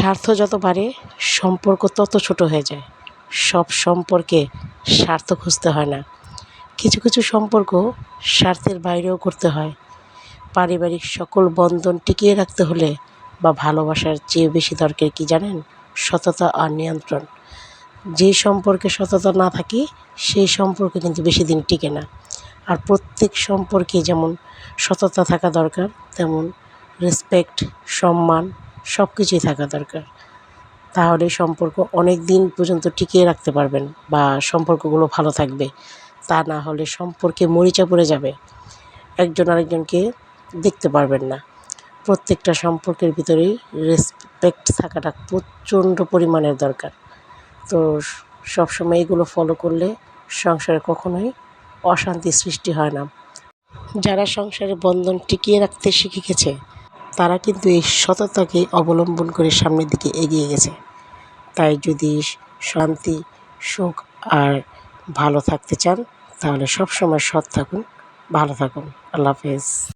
স্বার্থ যত বাড়ে সম্পর্ক তত ছোট হয়ে যায়। সব সম্পর্কে স্বার্থ খুঁজতে হয় না, কিছু কিছু সম্পর্ক স্বার্থের বাইরেও করতে হয়। পারিবারিক সকল বন্ধন টিকিয়ে রাখতে হলে বা ভালোবাসার চেয়ে বেশি দরকার কি জানেন? সততা আর নিয়ন্ত্রণ। যে সম্পর্কে সততা না থাকে সেই সম্পর্ক কিন্তু বেশি দিন টিকে না। আর প্রত্যেক সম্পর্কে যেমন সততা থাকা দরকার, তেমন রেসপেক্ট, সম্মান সব কিছুই থাকা দরকার। তাহলে সম্পর্ক অনেক দিন পর্যন্ত টিকিয়ে রাখতে পারবেন বা সম্পর্কগুলো ভালো থাকবে। তা না হলে সম্পর্কে মরিচা পড়ে যাবে, একজন আরেকজনকে দেখতে পারবেন না। প্রত্যেকটা সম্পর্কের ভিতরেই রেসপেক্ট থাকাটা প্রচণ্ড পরিমাণের দরকার। তো সবসময় এগুলো ফলো করলে সংসারে কখনোই অশান্তি সৃষ্টি হয় না। যারা সংসারে বন্ধন টিকিয়ে রাখতে শিখে গেছে তারা কিন্তু এই সততাকে অবলম্বন করে সামনের দিকে এগিয়ে গেছে। তাই যদি শান্তি, সুখ আর ভালো থাকতে চান তাহলে সবসময় সৎ থাকুন, ভালো থাকুন। আল্লাহ হাফেজ।